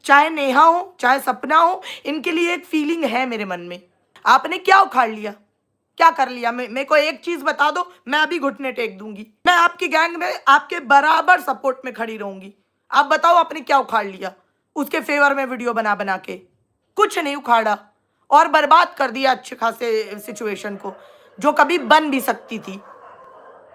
चाहे नेहा हो, चाहे सपना हो, इनके लिए एक फीलिंग है मेरे मन में। आपने क्या उखाड़ लिया, क्या कर लिया? मेरे को एक चीज बता दो, मैं अभी घुटने टेक दूंगी। मैं आपकी गैंग में आपके बराबर सपोर्ट में खड़ी रहूंगी। आप बताओ आपने क्या उखाड़ लिया उसके फेवर में वीडियो बना बना के? कुछ नहीं उखाड़ा, और बर्बाद कर दिया अच्छे खासे सिचुएशन को, जो कभी बन भी सकती थी।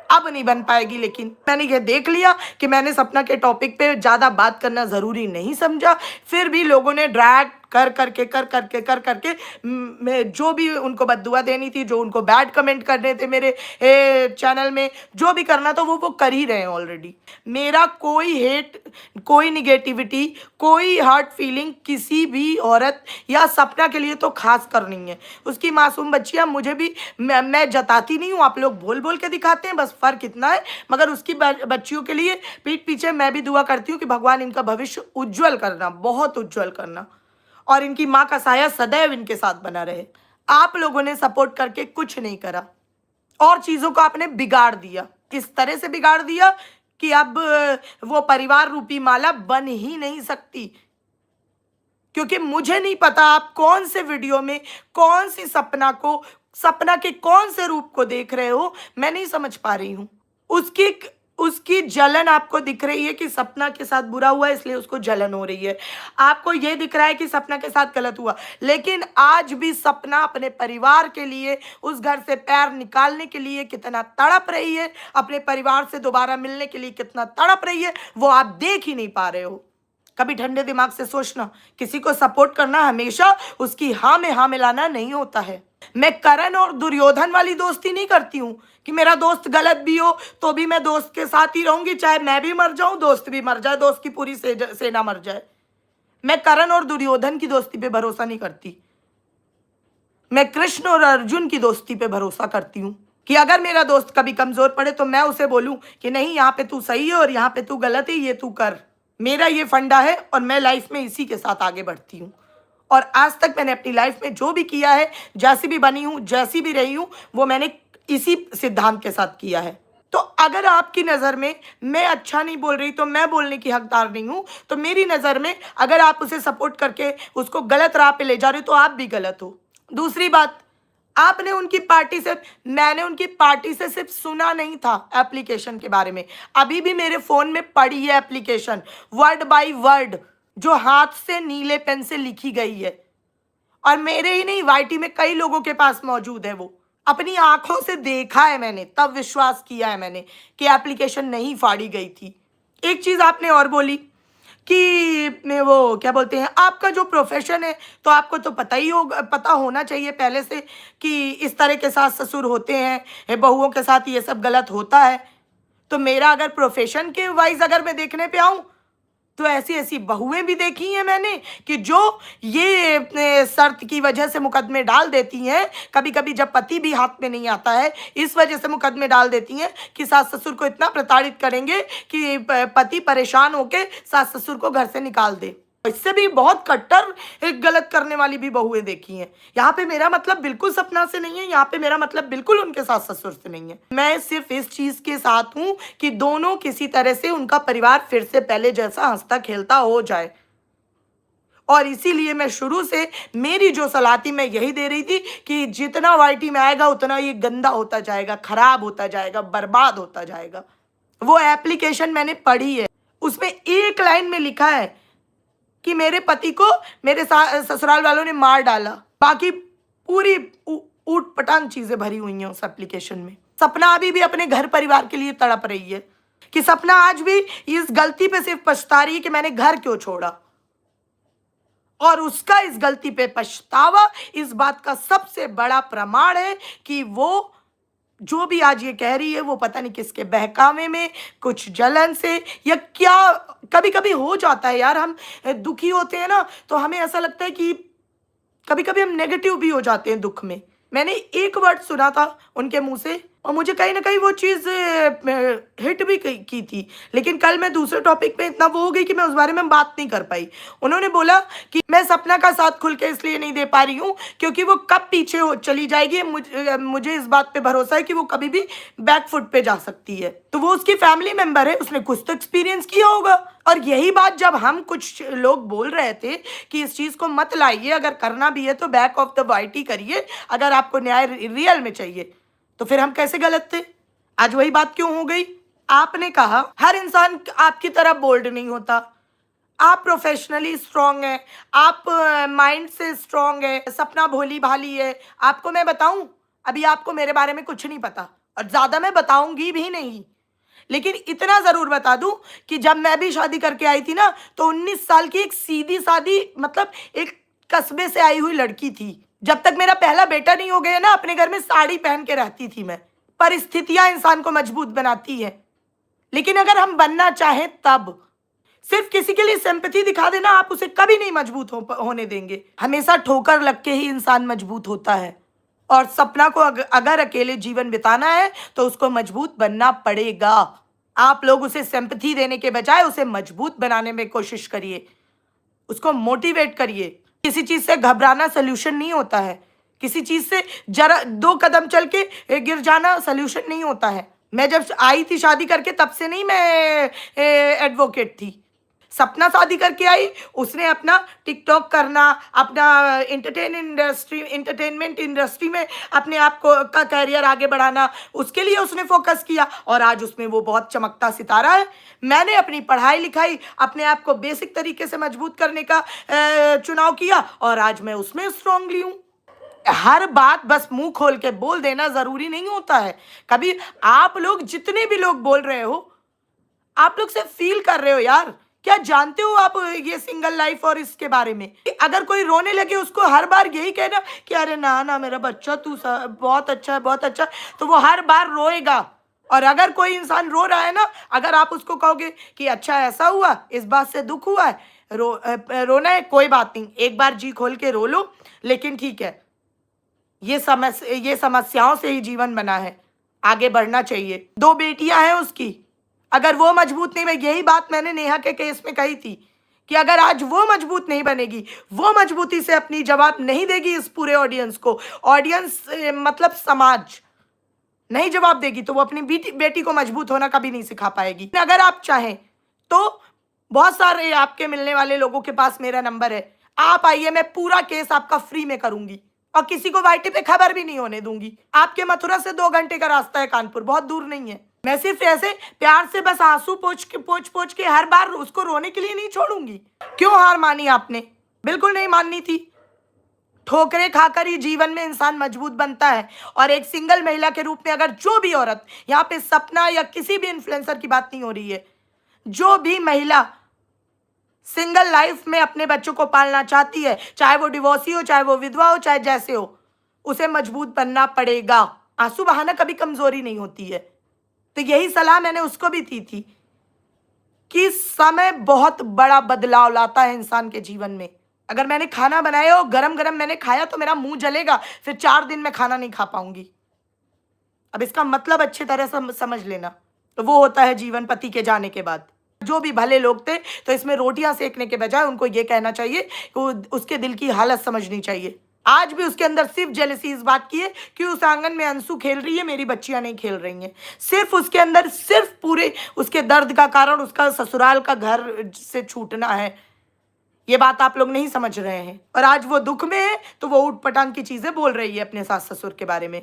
अब नहीं बन पाएगी। लेकिन मैंने ये देख लिया कि मैंने सपना के टॉपिक पे ज़्यादा बात करना ज़रूरी नहीं समझा। फिर भी लोगों ने ड्रैग कर करके मैं जो भी उनको बद्दुआ देनी थी, जो उनको बैड कमेंट करने थे मेरे चैनल में, जो भी करना था वो कर ही रहे हैं ऑलरेडी। मेरा कोई हेट, कोई निगेटिविटी, कोई हर्ट फीलिंग किसी भी औरत या सपना के लिए तो खास कर नहीं है। उसकी मासूम बच्चियां मुझे भी, मैं जताती नहीं हूँ, आप लोग बोल बोल के दिखाते हैं, बस फर्क इतना है। मगर उसकी बच्चियों के लिए पीठ पीछे मैं भी दुआ करती हूँ कि भगवान इनका भविष्य उज्जवल करना, बहुत उज्जवल करना, और इनकी माँ का साया सदैव इनके साथ बना रहे। आप लोगों ने सपोर्ट करके कुछ नहीं करा और चीजों को आपने बिगाड़ दिया। इस तरह से बिगाड़ दिया कि अब वो परिवार रूपी माला बन ही नहीं सकती। क्योंकि मुझे नहीं पता आप कौन से वीडियो में कौन सी सपना को, सपना के कौन से रूप को देख रहे हो, मैं नहीं समझ पा रही हूं। उसकी जलन आपको दिख रही है कि सपना के साथ बुरा हुआ इसलिए उसको जलन हो रही है। आपको यह दिख रहा है कि सपना के साथ गलत हुआ, लेकिन आज भी सपना अपने परिवार के लिए, उस घर से पैर निकालने के लिए कितना तड़प रही है, अपने परिवार से दोबारा मिलने के लिए कितना तड़प रही है, वो आप देख ही नहीं पा रहे हो। कभी ठंडे दिमाग से सोचना, किसी को सपोर्ट करना हमेशा उसकी हाँ में हाँ मिलाना नहीं होता है। मैं करण और दुर्योधन वाली दोस्ती नहीं करती हूँ कि मेरा दोस्त गलत भी हो तो भी मैं दोस्त के साथ ही रहूंगी, चाहे मैं भी मर जाऊं, दोस्त भी मर जाए, दोस्त की पूरी सेना मर जाए। मैं करण और दुर्योधन की दोस्ती पे भरोसा नहीं करती। मैं कृष्ण और अर्जुन की दोस्ती पे भरोसा करती हूँ कि अगर मेरा दोस्त कभी कमजोर पड़े तो मैं उसे बोलूं कि नहीं, यहाँ पे तू सही है और यहाँ पे तू गलत है, ये तू कर। मेरा ये फंडा है और मैं लाइफ में इसी के साथ आगे बढ़ती हूँ। और आज तक मैंने अपनी लाइफ में जो भी किया है, जैसी भी बनी हूँ, जैसी भी रही हूँ, वो मैंने इसी सिद्धांत के साथ किया है। तो अगर आपकी नज़र में मैं अच्छा नहीं बोल रही तो मैं बोलने की हकदार नहीं हूँ, तो मेरी नज़र में अगर आप उसे सपोर्ट करके उसको गलत राह पे ले जा रहे हो तो आप भी गलत हो। दूसरी बात, आपने उनकी पार्टी से, मैंने उनकी पार्टी से सिर्फ सुना नहीं था एप्लीकेशन के बारे में, अभी भी मेरे फोन में पड़ी है एप्लीकेशन, वर्ड बाय वर्ड, जो हाथ से नीले पेन से लिखी गई है। और मेरे ही नहीं, वाईटी में कई लोगों के पास मौजूद है। वो अपनी आंखों से देखा है मैंने, तब विश्वास किया है मैंने कि एप्लीकेशन नहीं फाड़ी गई थी। एक चीज आपने और बोली कि वो क्या बोलते हैं, आपका जो प्रोफेशन है तो आपको तो पता ही होगा, पता होना चाहिए पहले से कि इस तरह के सास ससुर होते हैं, बहुओं के साथ ये सब गलत होता है। तो मेरा अगर प्रोफेशन के वाइज अगर मैं देखने पे आऊँ तो ऐसी ऐसी बहुएं भी देखी हैं मैंने कि जो ये शर्त की वजह से मुकदमे डाल देती हैं, कभी कभी जब पति भी हाथ में नहीं आता है इस वजह से मुकदमे डाल देती हैं कि सास ससुर को इतना प्रताड़ित करेंगे कि पति परेशान होकर सास ससुर को घर से निकाल दे। इससे भी बहुत कट्टर गलत करने वाली भी बहुएं देखी हैं। यहाँ पे मेरा मतलब बिल्कुल सपना से नहीं है, यहाँ पे मेरा मतलब बिल्कुल उनके सास ससुर से नहीं है। मैं सिर्फ इस चीज के साथ हूँ कि दोनों किसी तरह से उनका परिवार फिर से पहले जैसा हंसता खेलता हो जाए। और इसीलिए मैं शुरू से मेरी जो सलाह थी मैं यही दे रही थी कि जितना वाईटी में आएगा उतना ये गंदा होता जाएगा, खराब होता जाएगा, बर्बाद होता जाएगा। वो एप्लीकेशन मैंने पढ़ी है, उसमें एक लाइन में लिखा है कि मेरे पति को मेरे ससुराल वालों ने मार डाला, बाकी पूरी ऊट पटांग चीजें भरी हुई हैं उस एप्लीकेशन में। सपना अभी भी अपने घर परिवार के लिए तड़प रही है कि सपना आज भी इस गलती पे सिर्फ पछता रही है कि मैंने घर क्यों छोड़ा, और उसका इस गलती पे पछतावा इस बात का सबसे बड़ा प्रमाण है कि वो जो भी आज ये कह रही है वो पता नहीं किसके बहकावे में, कुछ जलन से या क्या। कभी कभी हो जाता है यार, हम दुखी होते हैं ना तो हमें ऐसा लगता है कि कभी कभी हम नेगेटिव भी हो जाते हैं दुख में। मैंने एक वर्ड सुना था उनके मुंह से, और मुझे कहीं न कहीं वो चीज़ हिट भी की थी। लेकिन कल मैं दूसरे टॉपिक पे इतना वो हो गई कि मैं उस बारे में बात नहीं कर पाई। उन्होंने बोला कि मैं सपना का साथ खुल के इसलिए नहीं दे पा रही हूँ क्योंकि वो कब पीछे हो चली जाएगी, मुझे इस बात पे भरोसा है कि वो कभी भी बैक फुट पे जा सकती है। तो वो उसकी फैमिली मेंबर है, उसने कुछ तो एक्सपीरियंस किया होगा। और यही बात जब हम कुछ लोग बोल रहे थे कि इस चीज़ को मत लाइए, अगर करना भी है तो बैक ऑफ द वाइट ही करिए, अगर आपको न्याय रियल में चाहिए। तो फिर हम कैसे गलत थे? आज वही बात क्यों हो गई? आपने कहा हर इंसान आपकी तरह बोल्ड नहीं होता। आप प्रोफेशनली स्ट्रांग हैं, आप माइंड से स्ट्रांग है, सपना भोली-भाली है। आपको मैं बताऊं, अभी आपको मेरे बारे में कुछ नहीं पता और ज़्यादा मैं बताऊंगी भी नहीं। लेकिन इतना ज़रूर बता दूं कि जब मैं भी शादी करके आई थी ना, तो 19 साल की एक सीधी-सादी मतलब एक कस्बे से आई हुई लड़की थी। जब तक मेरा पहला बेटा नहीं हो गया ना, अपने घर में साड़ी पहन के रहती थी मैं। परिस्थितियां इंसान को मजबूत बनाती है, लेकिन अगर हम बनना चाहें तब सिर्फ किसी के लिए सिंपैथी दिखा देना, आप उसे कभी नहीं मजबूत होने देंगे। हमेशा ठोकर लग के ही इंसान मजबूत होता है। और सपना को अगर अकेले जीवन बिताना है तो उसको मजबूत बनना पड़ेगा। आप लोग उसे सिंपैथी देने के बजाय उसे मजबूत बनाने में कोशिश करिए, उसको मोटिवेट करिए। किसी चीज से घबराना सोल्यूशन नहीं होता है, किसी चीज से जरा 2 कदम चल के गिर जाना सोल्यूशन नहीं होता है। मैं जब आई थी शादी करके तब से नहीं मैं एडवोकेट थी। सपना शादी करके आई, उसने अपना टिकटॉक करना, अपना एंटरटेनमेंट इंडस्ट्री में अपने आप को का करियर आगे बढ़ाना, उसके लिए उसने फोकस किया और आज उसमें वो बहुत चमकता सितारा है। मैंने अपनी पढ़ाई लिखाई, अपने आप को बेसिक तरीके से मजबूत करने का चुनाव किया और आज मैं उसमें स्ट्रांगली हूँ। हर बात बस मुंह खोल के बोल देना जरूरी नहीं होता है। कभी आप लोग जितने भी लोग बोल रहे हो, आप लोग सिर्फ फील कर रहे हो यार। क्या जानते हो आप ये सिंगल लाइफ और इसके बारे में? अगर कोई रोने लगे उसको हर बार यही कहना कि अरे ना ना मेरा बच्चा तू बहुत अच्छा है, बहुत अच्छा, तो वो हर बार रोएगा। और अगर कोई इंसान रो रहा है ना, अगर आप उसको कहोगे कि अच्छा ऐसा हुआ, इस बात से दुख हुआ है, रोना है, कोई बात नहीं, एक बार जी खोल के रो लो, लेकिन ठीक है, ये समस्याओं से ही जीवन बना है, आगे बढ़ना चाहिए। 2 बेटियां हैं उसकी, अगर वो मजबूत नहीं बनी, यही बात मैंने नेहा के केस में कही थी कि अगर आज वो मजबूत नहीं बनेगी, वो मजबूती से अपनी जवाब नहीं देगी इस पूरे ऑडियंस को, ऑडियंस मतलब समाज नहीं जवाब देगी, तो वो अपनी बेटी को मजबूत होना कभी नहीं सिखा पाएगी। अगर आप चाहें तो बहुत सारे आपके मिलने वाले लोगों के पास मेरा नंबर है, आप आइए, मैं पूरा केस आपका फ्री में करूंगी और किसी को वाईटी पे खबर भी नहीं होने दूंगी। आपके मथुरा से 2 घंटे का रास्ता है, कानपुर बहुत दूर नहीं है। मैं सिर्फ ऐसे प्यार से बस आंसू पोंछ के हर बार उसको रोने के लिए नहीं छोड़ूंगी। क्यों हार मानी आपने? बिल्कुल नहीं माननी थी। ठोकरें खाकर ही जीवन में इंसान मजबूत बनता है। और एक सिंगल महिला के रूप में अगर जो भी औरत, यहाँ पे सपना या किसी भी इन्फ्लुएंसर की बात नहीं हो रही है, जो भी महिला सिंगल लाइफ में अपने बच्चों को पालना चाहती है, चाहे वो डिवोर्सी हो, चाहे वो विधवा हो, चाहे जैसे हो, उसे मजबूत बनना पड़ेगा। आंसू बहाना कभी कमजोरी नहीं होती है। तो यही सलाह मैंने उसको भी दी थी कि समय बहुत बड़ा बदलाव लाता है इंसान के जीवन में। अगर मैंने खाना बनाया और गरम गरम मैंने खाया तो मेरा मुंह जलेगा, फिर 4 दिन में खाना नहीं खा पाऊंगी। अब इसका मतलब अच्छी तरह से समझ लेना। तो वो होता है जीवन पति के जाने के बाद। जो भी भले लोग थे, तो इसमें रोटियां सेकने के बजाय उनको ये कहना चाहिए कि उसके दिल की हालत समझनी चाहिए। आज भी उसके अंदर सिर्फ जेलसी इस बात की है कि उस आंगन में अंशु खेल रही है, मेरी बच्चियां नहीं खेल रही हैं। सिर्फ उसके अंदर सिर्फ पूरे उसके दर्द का कारण उसका ससुराल का घर से छूटना है। ये बात आप लोग नहीं समझ रहे हैं। और आज वो दुख में है तो वो ऊट पटांग की चीजें बोल रही है अपने सास ससुर के बारे में।